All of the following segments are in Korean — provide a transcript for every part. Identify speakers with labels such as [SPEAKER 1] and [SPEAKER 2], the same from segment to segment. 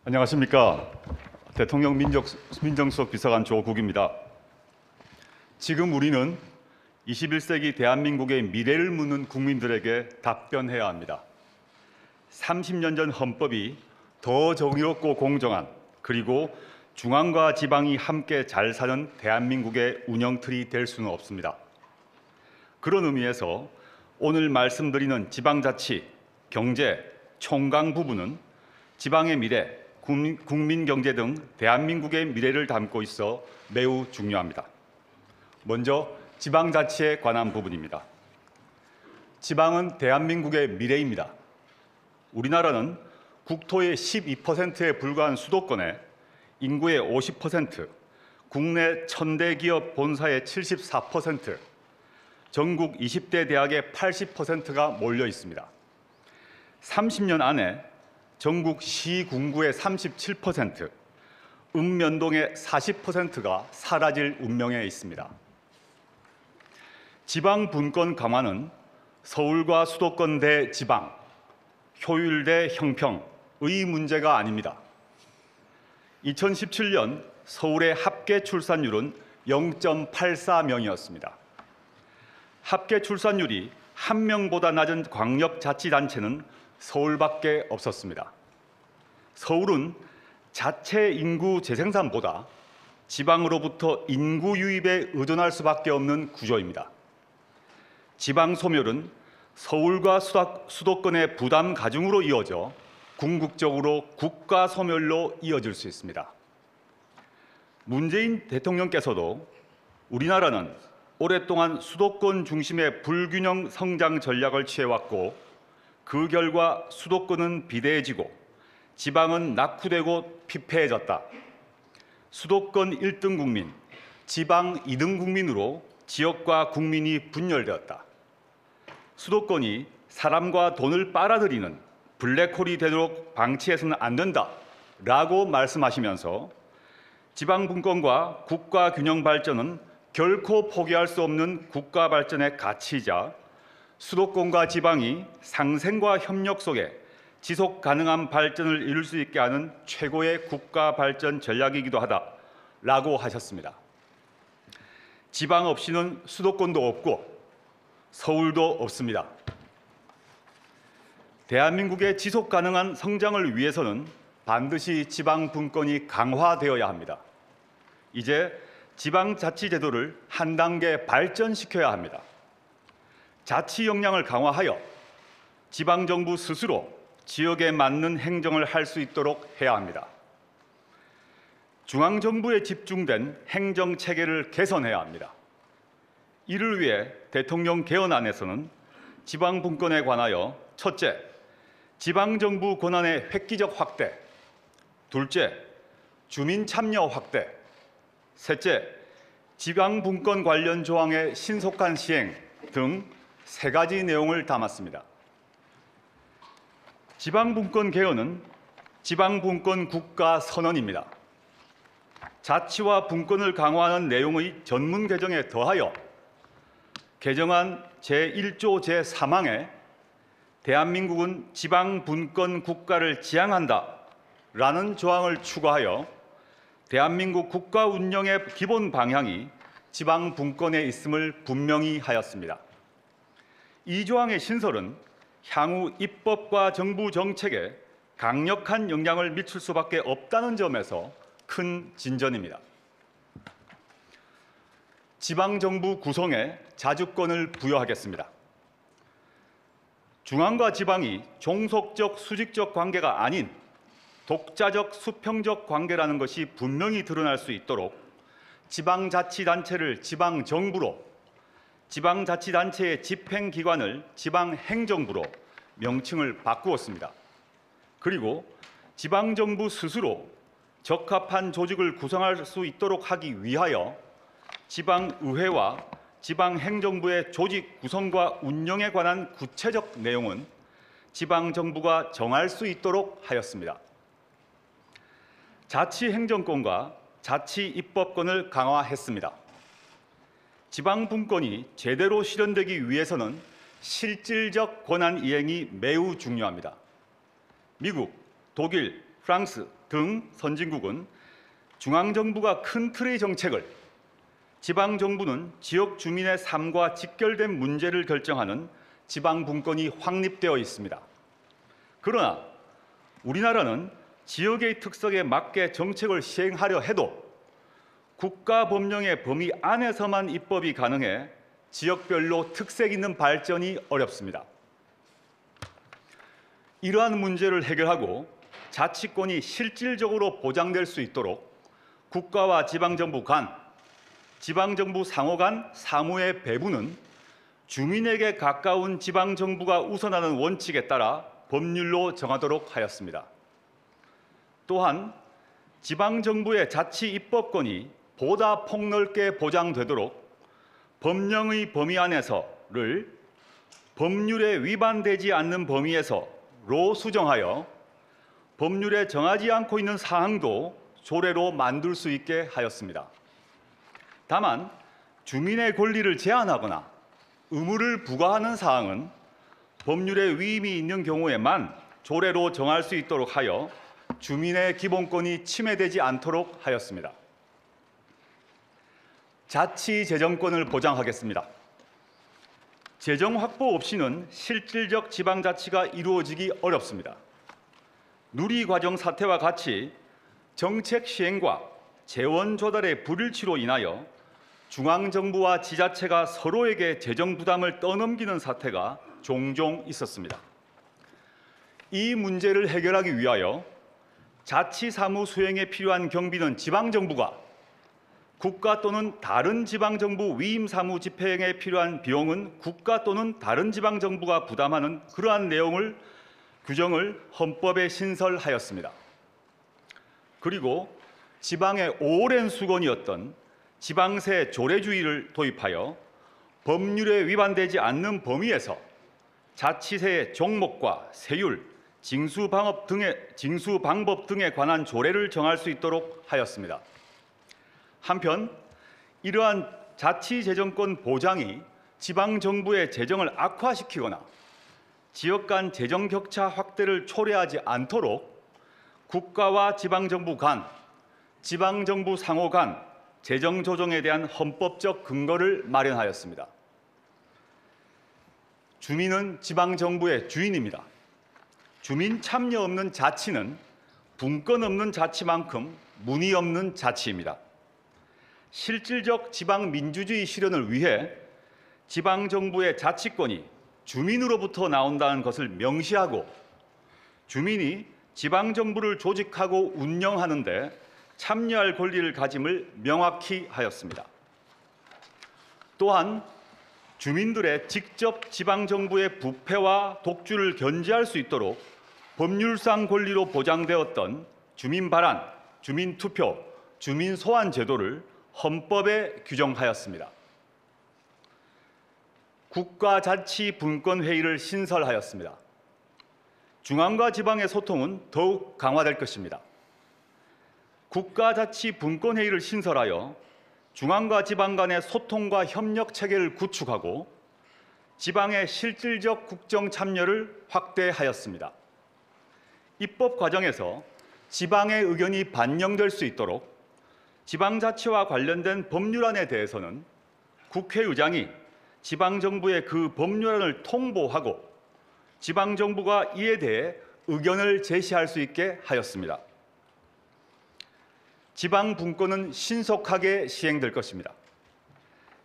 [SPEAKER 1] 안녕하십니까. 대통령 민정수석 비서관 조국입니다. 지금 우리는 21세기 대한민국의 미래를 묻는 국민들에게 답변해야 합니다. 30년 전 헌법이 더 정의롭고 공정한, 그리고 중앙과 지방이 함께 잘 사는 대한민국의 운영틀이 될 수는 없습니다. 그런 의미에서 오늘 말씀드리는 지방자치, 경제, 총강 부분은 지방의 미래, 국민경제 등 대한민국의 미래를 담고 있어 매우 중요합니다. 먼저 지방자치에 관한 부분입니다. 지방은 대한민국의 미래입니다. 우리나라는 국토의 12%에 불과한 수도권에 인구의 50%, 국내 1000대 기업 본사의 74%, 전국 20대 대학의 80%가 몰려 있습니다. 30년 안에 전국 시군구의 37%, 읍면동의 40%가 사라질 운명에 있습니다. 지방 분권 강화는 서울과 수도권 대 지방, 효율 대 형평의 문제가 아닙니다. 2017년 서울의 합계 출산율은 0.84명이었습니다. 합계 출산율이 1명보다 낮은 광역자치단체는 서울밖에 없었습니다. 서울은 자체 인구 재생산보다 지방으로부터 인구 유입에 의존할 수밖에 없는 구조입니다. 지방 소멸은 서울과 수도권의 부담 가중으로 이어져 궁극적으로 국가 소멸로 이어질 수 있습니다. 문재인 대통령께서도 우리나라는 오랫동안 수도권 중심의 불균형 성장 전략을 취해왔고, 그 결과 수도권은 비대해지고 지방은 낙후되고 피폐해졌다. 수도권 1등 국민, 지방 2등 국민으로 지역과 국민이 분열되었다. 수도권이 사람과 돈을 빨아들이는 블랙홀이 되도록 방치해서는 안 된다라고 말씀하시면서 지방 분권과 국가 균형 발전은 결코 포기할 수 없는 국가 발전의 가치이자 수도권과 지방이 상생과 협력 속에 지속 가능한 발전을 이룰 수 있게 하는 최고의 국가 발전 전략이기도 하다라고 하셨습니다. 지방 없이는 수도권도 없고 서울도 없습니다. 대한민국의 지속 가능한 성장을 위해서는 반드시 지방 분권이 강화되어야 합니다. 이제 지방자치제도를 한 단계 발전시켜야 합니다. 자치 역량을 강화하여 지방정부 스스로 지역에 맞는 행정을 할 수 있도록 해야 합니다. 중앙정부에 집중된 행정체계를 개선해야 합니다. 이를 위해 대통령 개헌안에서는 지방분권에 관하여 첫째, 지방정부 권한의 획기적 확대, 둘째, 주민참여 확대, 셋째, 지방분권 관련 조항의 신속한 시행 등 3가지 내용을 담았습니다. 지방분권 개헌은 지방분권 국가선언입니다. 자치와 분권을 강화하는 내용의 전문 개정에 더하여 개정안 제1조 제3항에 대한민국은 지방분권 국가를 지향한다라는 조항을 추가하여 대한민국 국가 운영의 기본 방향이 지방분권에 있음을 분명히 하였습니다. 이 조항의 신설은 향후 입법과 정부 정책에 강력한 영향을 미칠 수밖에 없다는 점에서 큰 진전입니다. 지방정부 구성에 자주권을 부여하겠습니다. 중앙과 지방이 종속적 수직적 관계가 아닌 독자적 수평적 관계라는 것이 분명히 드러날 수 있도록 지방자치단체를 지방정부로, 지방자치단체의 집행기관을 지방행정부로 명칭을 바꾸었습니다. 그리고 지방정부 스스로 적합한 조직을 구성할 수 있도록 하기 위하여 지방의회와 지방행정부의 조직 구성과 운영에 관한 구체적 내용은 지방정부가 정할 수 있도록 하였습니다. 자치행정권과 자치입법권을 강화했습니다. 지방분권이 제대로 실현되기 위해서는 실질적 권한 이행이 매우 중요합니다. 미국, 독일, 프랑스 등 선진국은 중앙정부가 큰 틀의 정책을, 지방정부는 지역 주민의 삶과 직결된 문제를 결정하는 지방분권이 확립되어 있습니다. 그러나 우리나라는 지역의 특성에 맞게 정책을 시행하려 해도 국가법령의 범위 안에서만 입법이 가능해 지역별로 특색 있는 발전이 어렵습니다. 이러한 문제를 해결하고 자치권이 실질적으로 보장될 수 있도록 국가와 지방정부 간, 지방정부 상호 간 사무의 배분은 주민에게 가까운 지방정부가 우선하는 원칙에 따라 법률로 정하도록 하였습니다. 또한 지방정부의 자치 입법권이 보다 폭넓게 보장되도록 법령의 범위 안에서를 법률에 위반되지 않는 범위에서로 수정하여 법률에 정하지 않고 있는 사항도 조례로 만들 수 있게 하였습니다. 다만 주민의 권리를 제한하거나 의무를 부과하는 사항은 법률에 위임이 있는 경우에만 조례로 정할 수 있도록 하여 주민의 기본권이 침해되지 않도록 하였습니다. 자치재정권을 보장하겠습니다. 재정 확보 없이는 실질적 지방자치가 이루어지기 어렵습니다. 누리과정 사태와 같이 정책 시행과 재원 조달의 불일치로 인하여 중앙정부와 지자체가 서로에게 재정 부담을 떠넘기는 사태가 종종 있었습니다. 이 문제를 해결하기 위하여 자치사무 수행에 필요한 경비는 지방정부가, 국가 또는 다른 지방정부 위임 사무 집행에 필요한 비용은 국가 또는 다른 지방정부가 부담하는 그러한 내용을 규정을 헌법에 신설하였습니다. 그리고 지방의 오랜 수건이었던 지방세 조례주의를 도입하여 법률에 위반되지 않는 범위에서 자치세의 종목과 세율, 징수 방법 등에 관한 조례를 정할 수 있도록 하였습니다. 한편 이러한 자치재정권 보장이 지방정부의 재정을 악화시키거나 지역 간 재정 격차 확대를 초래하지 않도록 국가와 지방정부 간, 지방정부 상호 간 재정 조정에 대한 헌법적 근거를 마련하였습니다. 주민은 지방정부의 주인입니다. 주민 참여 없는 자치는 분권 없는 자치만큼 문의 없는 자치입니다. 실질적 지방민주주의 실현을 위해 지방정부의 자치권이 주민으로부터 나온다는 것을 명시하고 주민이 지방정부를 조직하고 운영하는 데 참여할 권리를 가짐을 명확히 하였습니다. 또한 주민들의 직접 지방정부의 부패와 독주를 견제할 수 있도록 법률상 권리로 보장되었던 주민발안, 주민투표, 주민소환 제도를 헌법에 규정하였습니다. 국가자치분권회의를 신설하였습니다. 중앙과 지방의 소통은 더욱 강화될 것입니다. 국가자치분권회의를 신설하여 중앙과 지방 간의 소통과 협력 체계를 구축하고 지방의 실질적 국정 참여를 확대하였습니다. 입법 과정에서 지방의 의견이 반영될 수 있도록 지방자치와 관련된 법률안에 대해서는 국회의장이 지방정부에 그 법률안을 통보하고 지방정부가 이에 대해 의견을 제시할 수 있게 하였습니다. 지방분권은 신속하게 시행될 것입니다.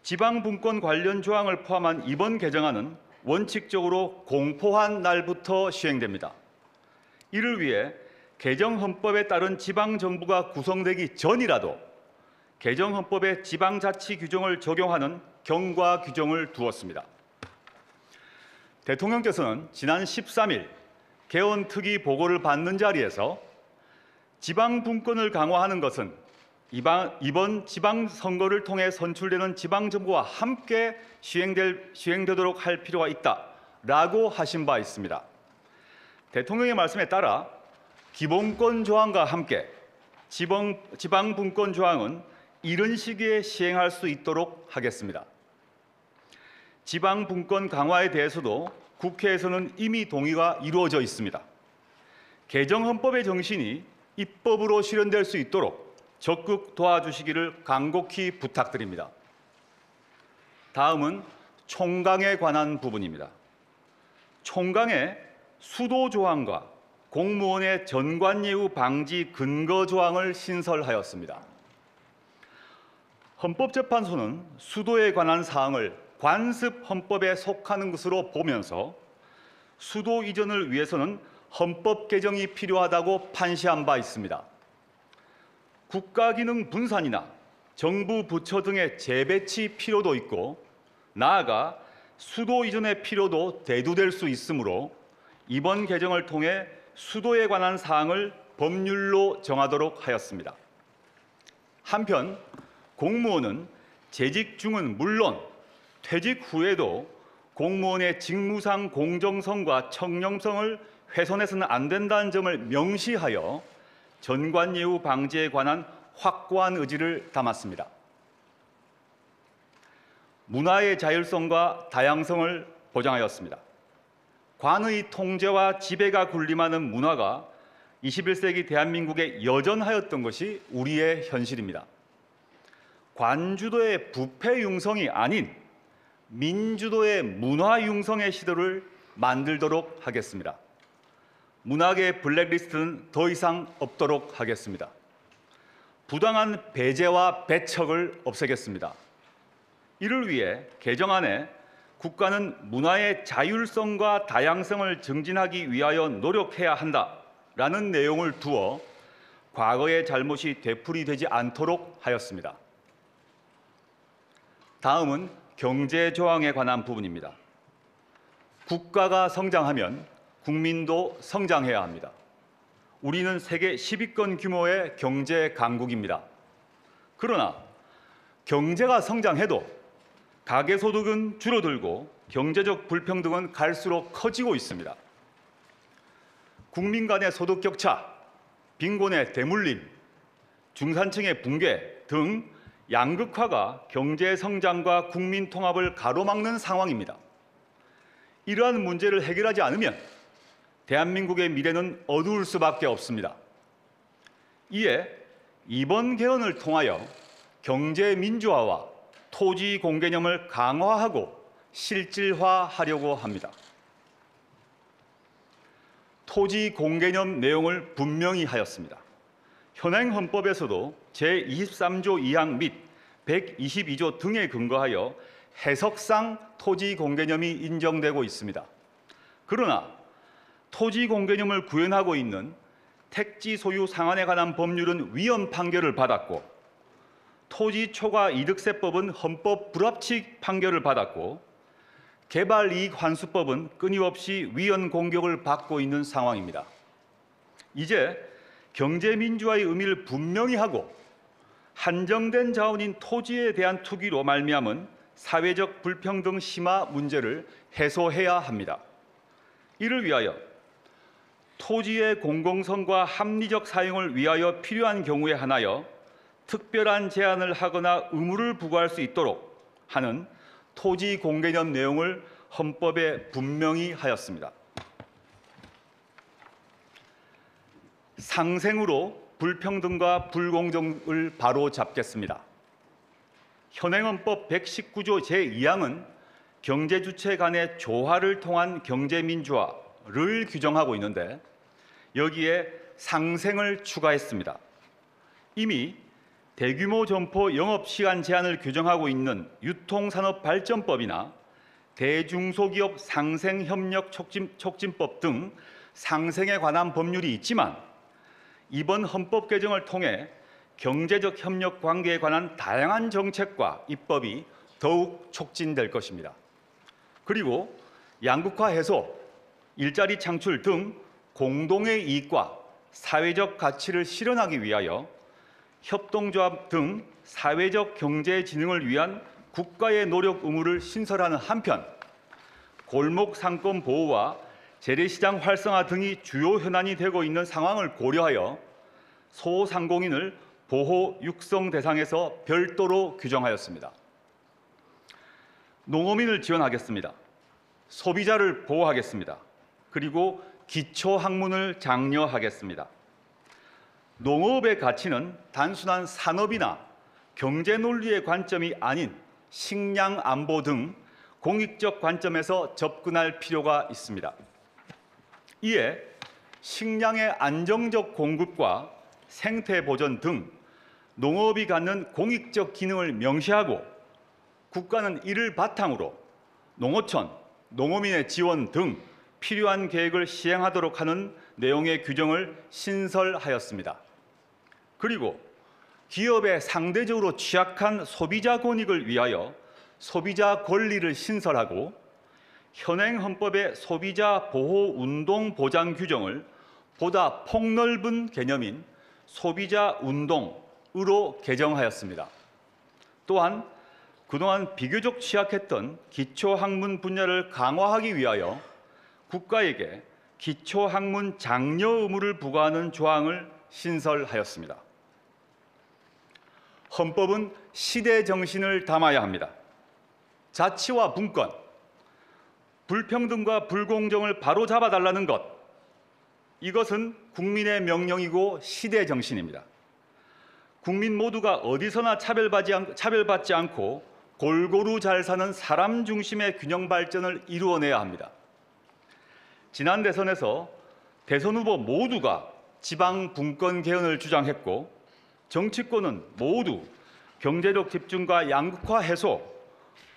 [SPEAKER 1] 지방분권 관련 조항을 포함한 이번 개정안은 원칙적으로 공포한 날부터 시행됩니다. 이를 위해 개정헌법에 따른 지방정부가 구성되기 전이라도 개정헌법에 지방자치 규정을 적용하는 경과 규정을 두었습니다. 대통령께서는 지난 13일 개헌특위 보고를 받는 자리에서 지방분권을 강화하는 것은 이번 지방선거를 통해 선출되는 지방정부와 함께 시행되도록 할 필요가 있다라고 하신 바 있습니다. 대통령의 말씀에 따라 기본권 조항과 함께 지방분권 조항은 이른 시기에 시행할 수 있도록 하겠습니다. 지방분권 강화에 대해서도 국회에서는 이미 동의가 이루어져 있습니다. 개정 헌법의 정신이 입법으로 실현될 수 있도록 적극 도와주시기를 간곡히 부탁드립니다. 다음은 총강에 관한 부분입니다. 총강에 수도 조항과 공무원의 전관예우 방지 근거 조항을 신설하였습니다. 헌법재판소는 수도에 관한 사항을 관습 헌법에 속하는 것으로 보면서 수도 이전을 위해서는 헌법 개정이 필요하다고 판시한 바 있습니다. 국가기능 분산이나 정부 부처 등의 재배치 필요도 있고 나아가 수도 이전의 필요도 대두될 수 있으므로 이번 개정을 통해 수도에 관한 사항을 법률로 정하도록 하였습니다. 한편 공무원은 재직 중은 물론 퇴직 후에도 공무원의 직무상 공정성과 청렴성을 훼손해서는 안 된다는 점을 명시하여 전관예우 방지에 관한 확고한 의지를 담았습니다. 문화의 자율성과 다양성을 보장하였습니다. 관의 통제와 지배가 군림하는 문화가 21세기 대한민국에 여전하였던 것이 우리의 현실입니다. 관주도의 부패 융성이 아닌 민주도의 문화 융성의 시도를 만들도록 하겠습니다. 문학의 블랙리스트는 더 이상 없도록 하겠습니다. 부당한 배제와 배척을 없애겠습니다. 이를 위해 개정안에 국가는 문화의 자율성과 다양성을 증진하기 위하여 노력해야 한다라는 내용을 두어 과거의 잘못이 되풀이되지 않도록 하였습니다. 다음은 경제 조항에 관한 부분입니다. 국가가 성장하면 국민도 성장해야 합니다. 우리는 세계 10위권 규모의 경제 강국입니다. 그러나 경제가 성장해도 가계소득은 줄어들고 경제적 불평등은 갈수록 커지고 있습니다. 국민 간의 소득 격차, 빈곤의 대물림, 중산층의 붕괴 등 양극화가 경제 성장과 국민 통합을 가로막는 상황입니다. 이러한 문제를 해결하지 않으면 대한민국의 미래는 어두울 수밖에 없습니다. 이에 이번 개헌을 통하여 경제 민주화와 토지 공개념을 강화하고 실질화하려고 합니다. 토지 공개념 내용을 분명히 하였습니다. 현행 헌법에서도 제23조 2항 및 122조 등에 근거하여 해석상 토지 공개념이 인정되고 있습니다. 그러나 토지 공개념을 구현하고 있는 택지 소유 상한에 관한 법률은 위헌 판결을 받았고 토지 초과 이득세법은 헌법 불합치 판결을 받았고 개발이익 환수법은 끊임없이 위헌 공격을 받고 있는 상황입니다. 이제 경제민주화의 의미를 분명히 하고 한정된 자원인 토지에 대한 투기로 말미암은 사회적 불평등 심화 문제를 해소해야 합니다. 이를 위하여 토지의 공공성과 합리적 사용을 위하여 필요한 경우에 한하여 특별한 제한을 하거나 의무를 부과할 수 있도록 하는 토지 공개념 내용을 헌법에 분명히 하였습니다. 상생으로 불평등과 불공정을 바로잡겠습니다. 현행 헌법 119조 제2항은 경제주체 간의 조화를 통한 경제민주화를 규정하고 있는데 여기에 상생을 추가했습니다. 이미 대규모 점포 영업시간 제한을 규정하고 있는 유통산업발전법이나 대중소기업 상생협력 촉진법 등 상생에 관한 법률이 있지만 이번 헌법 개정을 통해 경제적 협력 관계에 관한 다양한 정책과 입법이 더욱 촉진될 것입니다. 그리고 양극화 해소, 일자리 창출 등 공동의 이익과 사회적 가치를 실현하기 위하여 협동조합 등 사회적 경제 진흥을 위한 국가의 노력 의무를 신설하는 한편 골목 상권 보호와 재래시장 활성화 등이 주요 현안이 되고 있는 상황을 고려하여 소상공인을 보호 육성 대상에서 별도로 규정하였습니다. 농어민을 지원하겠습니다. 소비자를 보호하겠습니다. 그리고 기초학문을 장려하겠습니다. 농업의 가치는 단순한 산업이나 경제 논리의 관점이 아닌 식량 안보 등 공익적 관점에서 접근할 필요가 있습니다. 이에 식량의 안정적 공급과 생태 보전 등 농업이 갖는 공익적 기능을 명시하고 국가는 이를 바탕으로 농어촌, 농어민의 지원 등 필요한 계획을 시행하도록 하는 내용의 규정을 신설하였습니다. 그리고 기업의 상대적으로 취약한 소비자 권익을 위하여 소비자 권리를 신설하고 현행 헌법의 소비자 보호 운동 보장 규정을 보다 폭넓은 개념인 소비자 운동으로 개정하였습니다. 또한 그동안 비교적 취약했던 기초학문 분야를 강화하기 위하여 국가에게 기초학문 장려 의무를 부과하는 조항을 신설하였습니다. 헌법은 시대 정신을 담아야 합니다. 자치와 분권, 불평등과 불공정을 바로잡아달라는 것, 이것은 국민의 명령이고 시대 정신입니다. 국민 모두가 어디서나 차별받지 않고 골고루 잘 사는 사람 중심의 균형 발전을 이루어내야 합니다. 지난 대선에서 대선 후보 모두가 지방 분권 개헌을 주장했고 정치권은 모두 경제력 집중과 양극화 해소,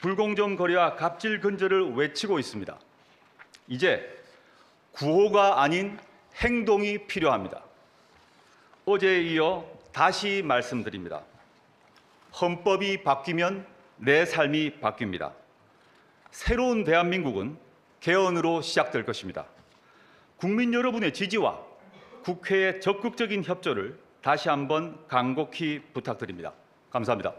[SPEAKER 1] 불공정 거래와 갑질 근절을 외치고 있습니다. 이제 구호가 아닌 행동이 필요합니다. 어제에 이어 다시 말씀드립니다. 헌법이 바뀌면 내 삶이 바뀝니다. 새로운 대한민국은 개헌으로 시작될 것입니다. 국민 여러분의 지지와 국회의 적극적인 협조를 다시 한번 간곡히 부탁드립니다. 감사합니다.